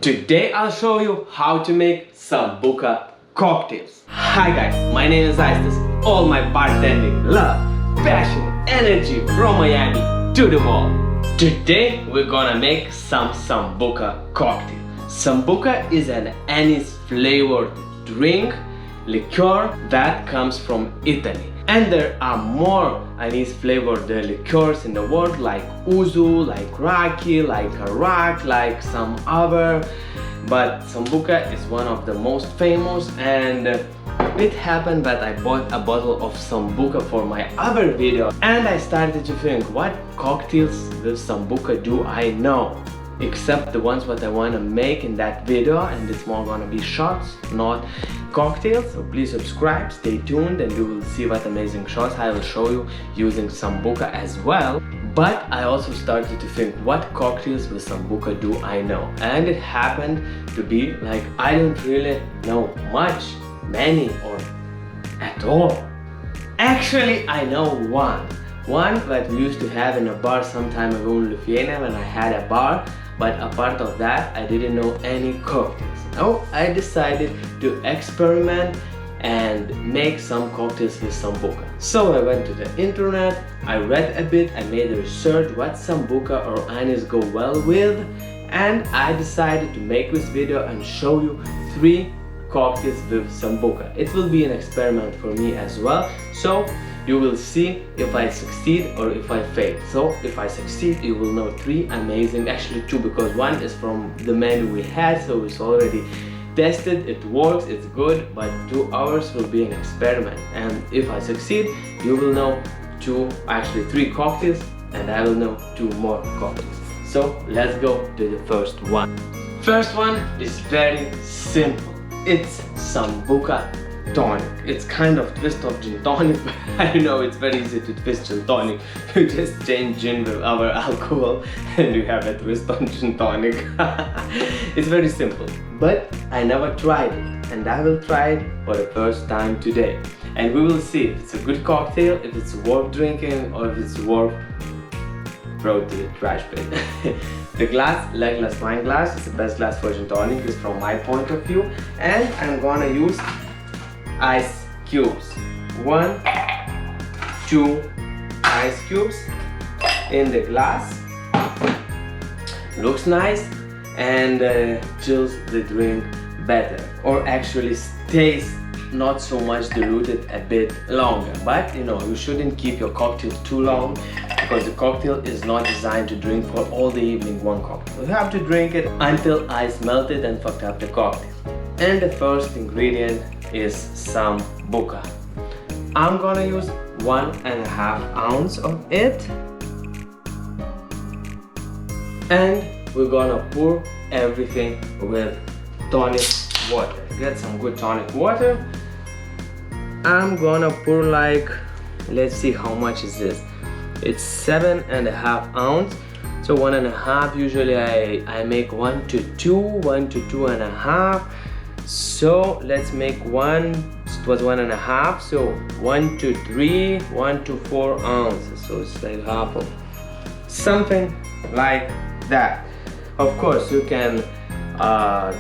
Today I'll show you how to make Sambuca cocktails. Hi guys, my name is Isis. All my bartending love, passion, energy from Miami to the world. Today we're gonna make some Sambuca cocktail. Sambuca is an anise flavored drink, liqueur that comes from Italy. And there are more anise flavored liqueurs in the world, like Uzu, like Raki, like Arak, like some other. But Sambuca is one of the most famous, and it happened that I bought a bottle of Sambuca for my other video, and I started to think, what cocktails with Sambuca do I know? Except the ones that I want to make in that video, and it's more gonna be shots, not cocktails. So please subscribe, stay tuned, and you will see what amazing shots I will show you using Sambuca as well. But I also started to think, what cocktails with Sambuca do I know? And it happened to be like I don't really know many or at all. Actually, I know one that we used to have in a bar some time ago in Lithuania when I had a bar. But apart of that, I didn't know any cocktails. Now I decided to experiment and make some cocktails with Sambuca. So I went to the internet, I read a bit, I made a research what Sambuca or anise go well with, and I decided to make this video and show you 3 cocktails with Sambuca. It will be an experiment for me as well, so you will see if I succeed or if I fail. So if I succeed, you will know 3 amazing, actually 2, because one is from the menu we had, so it's already tested, it works, it's good, but 2 hours will be an experiment. And if I succeed, you will know 3 cocktails, and I will know 2 more cocktails. So let's go to the first one. First one is very simple. It's Sambuca Tonic. It's kind of twist of gin tonic, but I know it's very easy to twist gin tonic. You just change gin with other alcohol and you have a twist on gin tonic. It's very simple, but I never tried it, and I will try it for the first time today. And we will see if it's a good cocktail, if it's worth drinking, or if it's worth throw to the trash bin. The glass, like glass wine glass, is the best glass for gin tonic, is from my point of view, and I'm gonna use ice cubes. 1, 2 ice cubes in the glass. Looks nice and chills the drink better, or actually stays not so much diluted a bit longer. But you know, you shouldn't keep your cocktail too long, because the cocktail is not designed to drink for all the evening one cocktail. You have to drink it until ice melted and fucked up the cocktail. And the first ingredient is Sambuca. I'm gonna use 1.5 ounce of it, and we're gonna pour everything with tonic water. Get some good tonic water. I'm gonna pour like, let's see how much is this. It's 7.5 ounce. So 1.5, usually I make 1 to 2, 1 to 2.5. So let's make 1, it was 1.5, so 1 to 3, 1 to 4 ounces. So it's like half of something like that. Of course, you can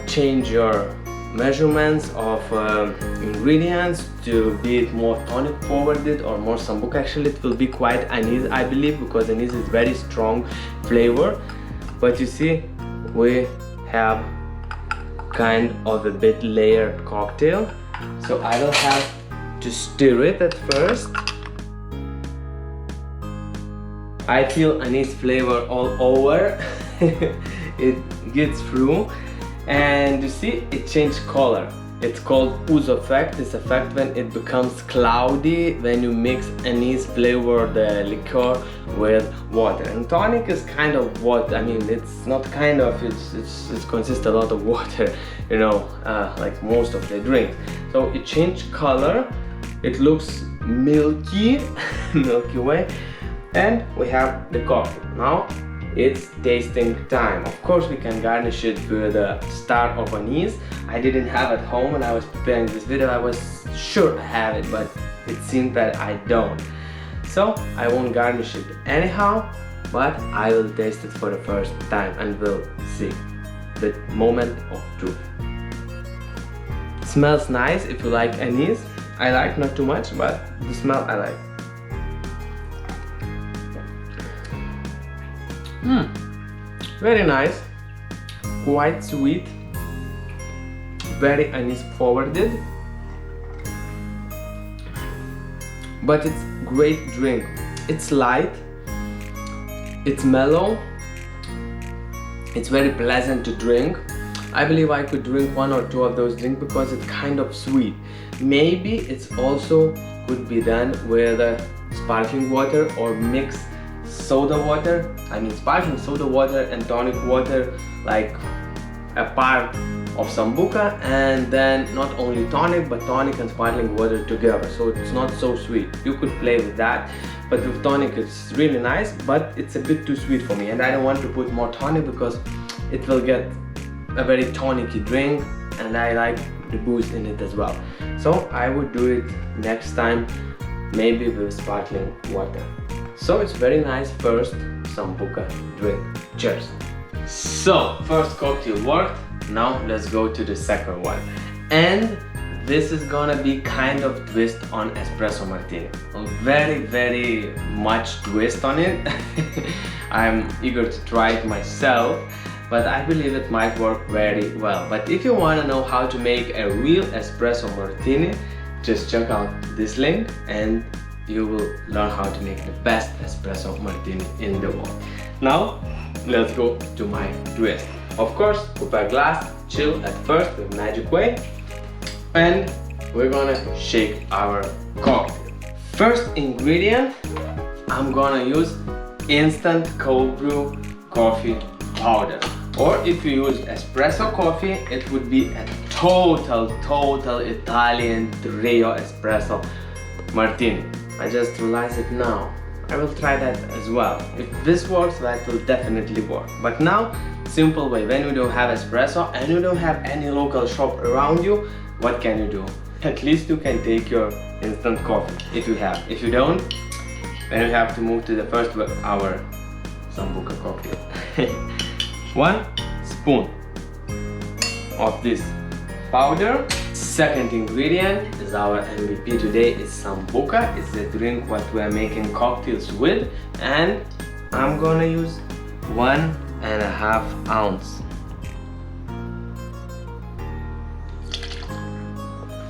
change your measurements of ingredients to be it more tonic forwarded or more Sambuca. Actually, it will be quite anise, I believe, because anise is very strong flavor. But you see, we have kind of a bit layered cocktail, so I will have to stir it at first. I feel anise flavor all over. It gets through, and you see it changed color. It's called ooze effect. This effect when it becomes cloudy when you mix anise flavored liqueur with water. And tonic is kind of what, I mean, it's not kind of, it consists a lot of water, you know, like most of the drink. So it changed color, it looks milky, Milky Way, and we have the cocktail. Now it's tasting time. Of course, we can garnish it with a star of anise. I didn't have at home when I was preparing this video. I was sure I have it, but it seems that I don't. So I won't garnish it anyhow, but I will taste it for the first time and we'll see. the moment of truth. Smells nice if you like anise. I like, not too much, but the smell I like. Very nice, quite sweet, very anise forwarded, but it's great drink. It's light, it's mellow, it's very pleasant to drink. I believe I could drink 1 or 2 of those drinks because it's kind of sweet. Maybe it's also could be done with sparkling water or mixed soda water. I mean sparkling soda water and tonic water, like a part of Sambuca, and then not only tonic but tonic and sparkling water together, so it's not so sweet. You could play with that, but with tonic it's really nice, but it's a bit too sweet for me, and I don't want to put more tonic because it will get a very tonic-y drink, and I like the booze in it as well. So I would do it next time, maybe with sparkling water. So it's very nice first Sambuca drink. Cheers! So first cocktail worked, now let's go to the second one. And this is gonna be kind of twist on Espresso Martini. A very much twist on it. I'm eager to try it myself, but I believe it might work very well. But if you want to know how to make a real espresso martini, just check out this link and you will learn how to make the best espresso martini in the world. Now let's go to my twist. Of course, prepare glass, chill at first with magic way, and we're gonna shake our cocktail. First ingredient, I'm gonna use instant cold brew coffee powder. Or if you use espresso coffee, it would be a total Italian trio espresso martini. I just realized it now. I will try that as well. If this works, that will definitely work. But now, simple way, when you don't have espresso and you don't have any local shop around you, what can you do? At least you can take your instant coffee if you have. If you don't, then you have to move to the first our Sambuca cocktail. 1 spoon of this powder. Second ingredient is our MVP today, is Sambuca. It's the drink what we are making cocktails with, and I'm gonna use 1.5 ounce.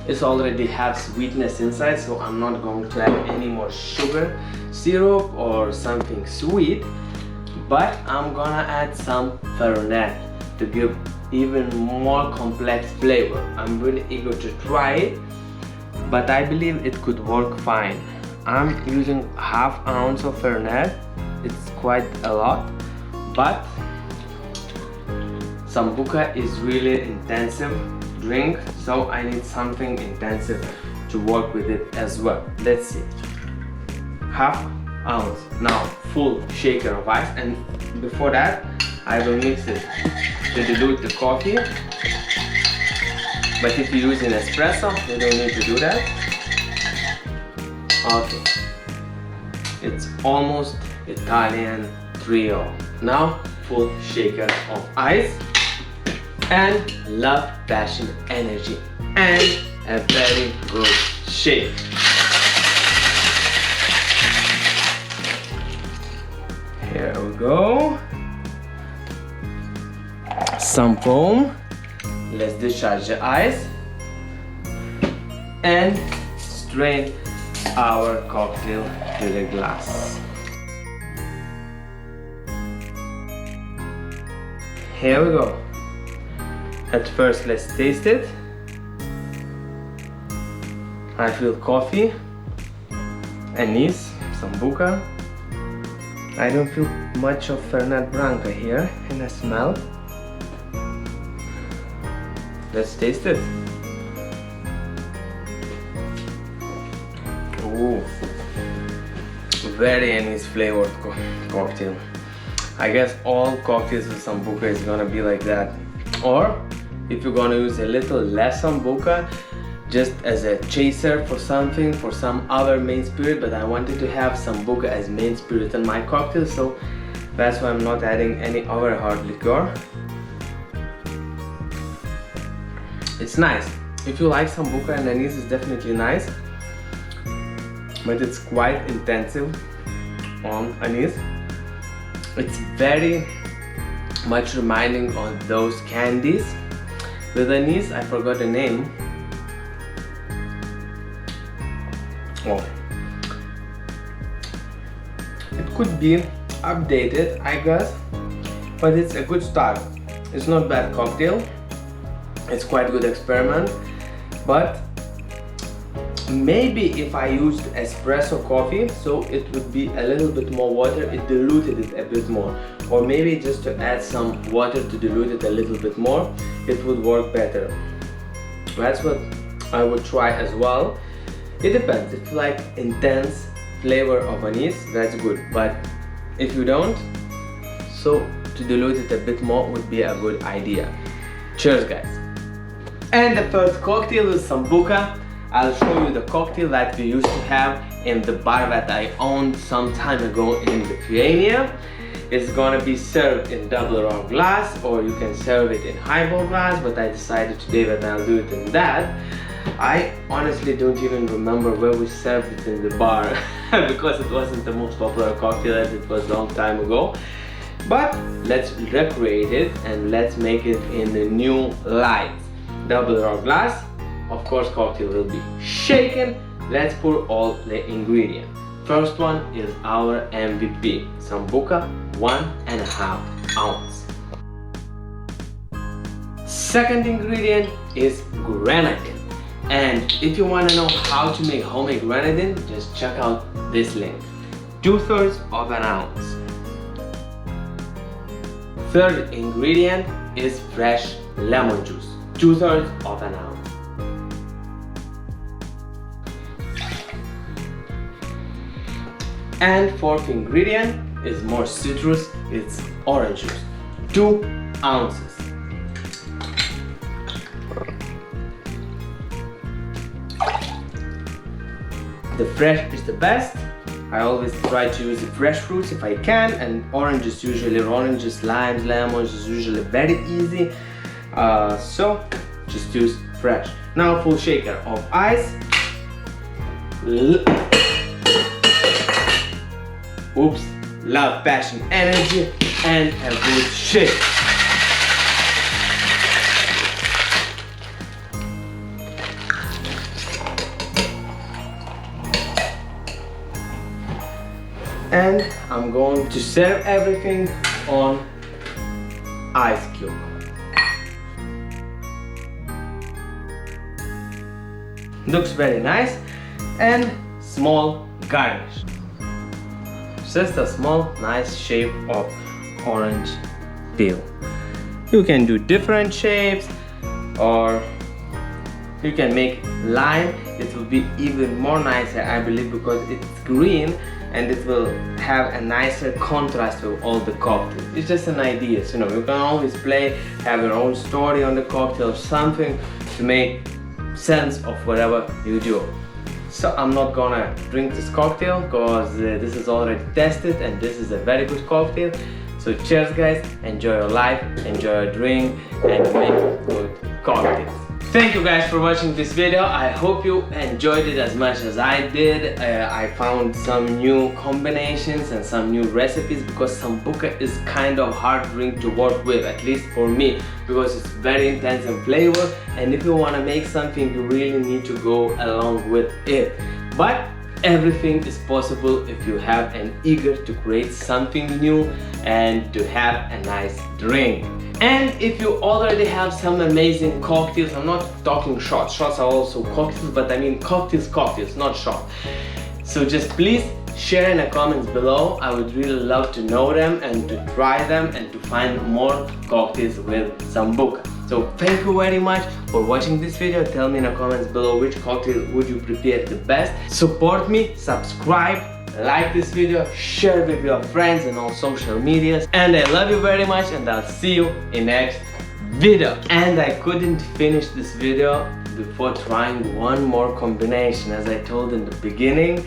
It already has sweetness inside, so I'm not going to add any more sugar syrup or something sweet, but I'm gonna add some Fernet to give even more complex flavor. I'm really eager to try it, but I believe it could work fine. I'm using 1/2 ounce of Fernet. It's quite a lot, but Sambuca is really intensive drink, so I need something intensive to work with it as well. Let's see. 1/2 ounce. Now full shaker of ice, and before that I will mix it to dilute the coffee. But if you use an espresso, you don't need to do that. Okay. It's almost Italian trio. Now full shaker of ice, and love, passion, energy, and a very good shake. Here we go. Some foam. Let's discharge the ice and strain our cocktail to the glass. Here we go. At first, let's taste it. I feel coffee, anise, Sambuca. I don't feel much of Fernet Branca here in the smell. Let's taste it. Ooh, very anise flavored cocktail. I guess all cocktails with Sambuca is gonna be like that. Or if you're gonna use a little less Sambuca, just as a chaser for something, for some other main spirit, but I wanted to have Sambuca as main spirit in my cocktail, so that's why I'm not adding any other hard liquor. It's nice. If you like Sambuca and anise, it's definitely nice, but it's quite intensive on anise. It's very much reminding of those candies with anise. I forgot the name. Oh, it could be updated, I guess, but it's a good start. It's not bad cocktail. It's quite good experiment, but maybe if I used espresso coffee, so it would be a little bit more water, it diluted it a bit more, or maybe just to add some water to dilute it a little bit more, it would work better. That's what I would try as well. It depends. If you like intense flavor of anise, that's good, but if you don't, so to dilute it a bit more would be a good idea. Cheers, guys. And the first cocktail is Sambuca. I'll show you the cocktail that we used to have in the bar that I owned some time ago in Lithuania. It's gonna be served in double raw glass, or you can serve it in highball glass, but I decided today that I'll do it in that. I honestly don't even remember where we served it in the bar because it wasn't the most popular cocktail as it was a long time ago. But let's recreate it and let's make it in the new light. Double raw glass, of course cocktail will be shaken. Let's pour all the ingredients. First one is our MVP, Sambuca 1.5 ounce. Second ingredient is grenadine. And if you want to know how to make homemade grenadine, just check out this link. 2/3 of an ounce. Third ingredient is fresh lemon juice. 2/3 of an ounce. And fourth ingredient is more citrus, it's orange juice. 2 ounces. The fresh is the best. I always try to use the fresh fruits if I can, and oranges, limes, lemons is usually very easy. So just use fresh. Now full shaker of ice. Oops, love, passion, energy, and a good shake. And I'm going to serve everything on ice cube. Looks very nice, and small garnish. Just a small nice shape of orange peel. You can do different shapes, or you can make lime. It will be even more nicer, I believe, because it's green and it will have a nicer contrast with all the cocktails. It's just an idea, so you can always play, have your own story on the cocktail or something to make sense of whatever you do. So I'm not gonna drink this cocktail because this is already tested and this is a very good cocktail. So cheers guys, enjoy your life, enjoy your drink, and make good cocktails. Thank you guys for watching this video. I hope you enjoyed it as much as I did. I found some new combinations and some new recipes because Sambuca is kind of hard drink to work with, at least for me, because it's very intense in flavor, and if you want to make something you really need to go along with it. But everything is possible if you have an eager to create something new and to have a nice drink. And if you already have some amazing cocktails, I'm not talking shots, shots are also cocktails, but I mean cocktails, not shots. So just please share in the comments below. I would really love to know them and to try them and to find more cocktails with Sambuca. So thank you very much for watching this video. Tell me in the comments below which cocktail would you prepare the best. Support me, subscribe, like this video, share with your friends and all social medias. And I love you very much, and I'll see you in next video. And I couldn't finish this video before trying one more combination. As I told in the beginning,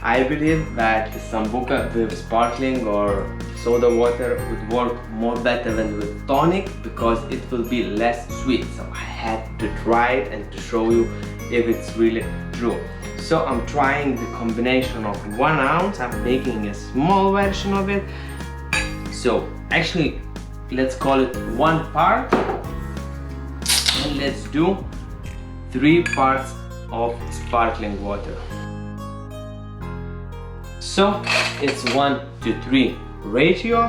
I believe that the Sambuca with sparkling or soda water would work more better than with tonic because it will be less sweet. So I had to try it and to show you if it's really true. So I'm trying the combination of 1 ounce. I'm making a small version of it. So actually, let's call it 1 part. And let's do 3 parts of sparkling water. So it's 1:3 ratio.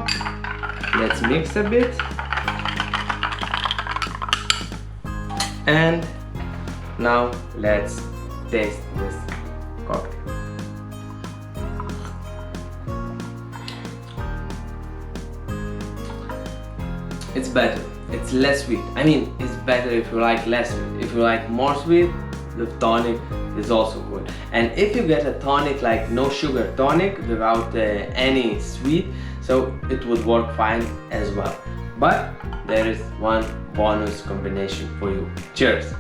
Let's mix a bit. And now let's taste this cocktail. It's better. It's less sweet. I mean, it's better if you like less sweet. If you like more sweet, the tonic is also good. And if you get a tonic like no sugar tonic without any sweet, so it would work fine as well. But there is one bonus combination for you. Cheers!